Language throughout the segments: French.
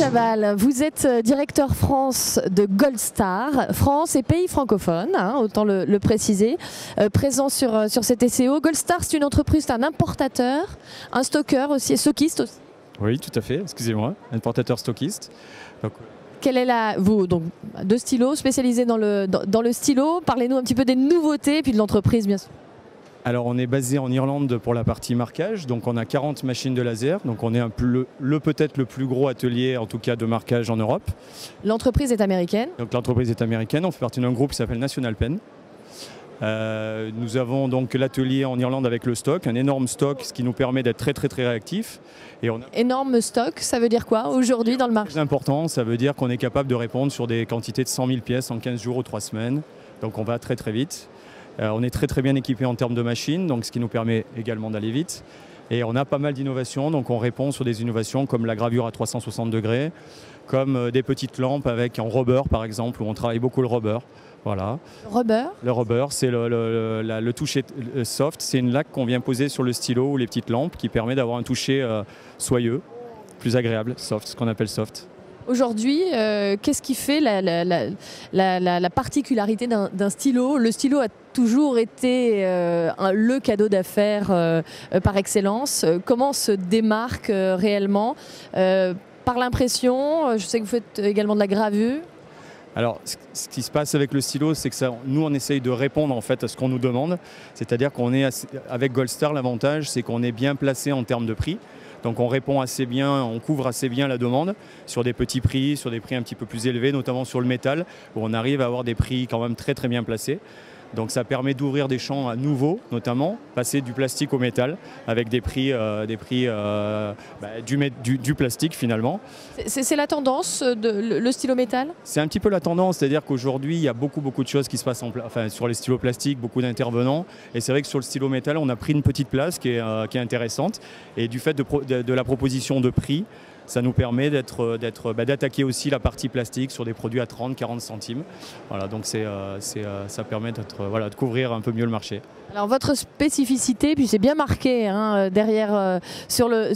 Chabal, vous êtes directeur France de Goldstar, France et pays francophones, hein, autant le préciser, présent sur cet SEO. Goldstar, c'est une entreprise, c'est un importateur, un stockeur aussi, stockiste aussi. Oui, tout à fait, excusez-moi, importateur stockiste. Donc, quelle est vous, donc, deux stylos spécialisés dans le stylo. Parlez-nous un petit peu des nouveautés et puis de l'entreprise, bien sûr. Alors on est basé en Irlande pour la partie marquage, donc on a 40 machines de laser, donc on est peut-être le plus gros atelier en tout cas de marquage en Europe. L'entreprise est américaine. Donc l'entreprise est américaine, on fait partie d'un groupe qui s'appelle National Pen. Nous avons donc l'atelier en Irlande avec le stock, un énorme stock, ce qui nous permet d'être très réactifs. Énorme stock, ça veut dire quoi aujourd'hui dans le marché? C'est important, ça veut dire qu'on est capable de répondre sur des quantités de 100 000 pièces en 15 jours ou 3 semaines, donc on va très vite. On est très bien équipé en termes de machines, donc ce qui nous permet également d'aller vite. Et on a pas mal d'innovations, donc on répond sur des innovations comme la gravure à 360 degrés, comme des petites lampes en rubber par exemple, où on travaille beaucoup le rubber. Voilà. Le rubber, c'est le toucher soft, c'est une laque qu'on vient poser sur le stylo ou les petites lampes qui permet d'avoir un toucher soyeux, plus agréable, soft, ce qu'on appelle soft. Aujourd'hui, qu'est-ce qui fait la particularité d'un stylo? Le stylo a toujours été le cadeau d'affaires par excellence. Comment se démarque réellement? Par l'impression, je sais que vous faites également de la gravure. Alors, ce qui se passe avec le stylo, c'est que nous, on essaye de répondre en fait à ce qu'on nous demande. C'est-à-dire avec Goldstar, l'avantage, c'est qu'on est bien placé en termes de prix. Donc on répond assez bien, on couvre assez bien la demande sur des petits prix, sur des prix un petit peu plus élevés, notamment sur le métal, où on arrive à avoir des prix quand même très bien placés. Donc ça permet d'ouvrir des champs nouveaux, notamment passer du plastique au métal avec des prix du plastique finalement. C'est la tendance, le stylo métal? C'est un petit peu la tendance, c'est-à-dire qu'aujourd'hui il y a beaucoup de choses qui se passent sur les stylos plastiques, beaucoup d'intervenants. Et c'est vrai que sur le stylo métal on a pris une petite place qui est intéressante. Et du fait de la proposition de prix, ça nous permet d'attaquer aussi la partie plastique sur des produits à 30-40 centimes. Voilà, donc ça permet de couvrir un peu mieux le marché. Alors votre spécificité, puis c'est bien marqué hein, derrière sur le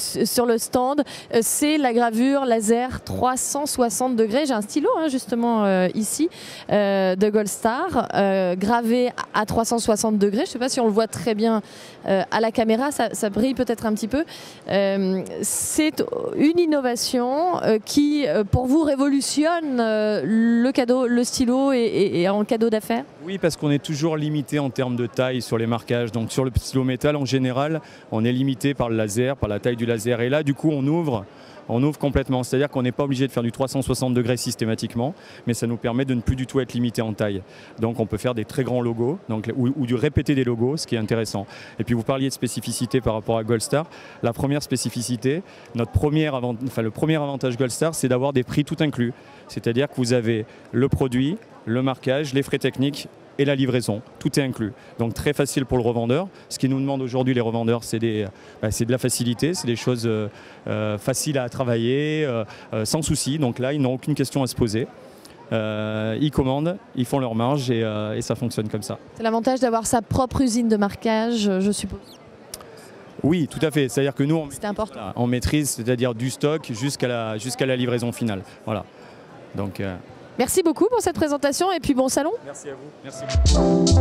stand, c'est la gravure laser 360 degrés. J'ai un stylo hein, justement ici de Goldstar, gravé à 360 degrés. Je ne sais pas si on le voit très bien à la caméra, ça brille peut-être un petit peu. C'est une innovation qui, pour vous, révolutionne le stylo et en cadeau d'affaires? Oui, parce qu'on est toujours limité en termes de taille sur les marquages. Donc sur le stylo métal, en général, on est limité par le laser, par la taille du laser. Et là, du coup, on ouvre complètement. C'est-à-dire qu'on n'est pas obligé de faire du 360 degrés systématiquement, mais ça nous permet de ne plus du tout être limité en taille. Donc on peut faire des très grands logos ou du répéter des logos, ce qui est intéressant. Et puis vous parliez de spécificité par rapport à Goldstar. La première spécificité, le premier avantage Goldstar, c'est d'avoir des prix tout inclus. C'est-à-dire que vous avez le produit, le marquage, les frais techniques et la livraison, tout est inclus. Donc très facile pour le revendeur. Ce qu'ils nous demandent aujourd'hui les revendeurs, c'est de la facilité, c'est des choses faciles à travailler, sans souci. Donc là, ils n'ont aucune question à se poser. Ils commandent, ils font leur marge et ça fonctionne comme ça. C'est l'avantage d'avoir sa propre usine de marquage, je suppose. Oui, tout à fait. C'est-à-dire que nous, on maîtrise, c'est-à-dire du stock jusqu'à la livraison finale. Voilà. Donc, merci beaucoup pour cette présentation et puis bon salon. Merci à vous. Merci.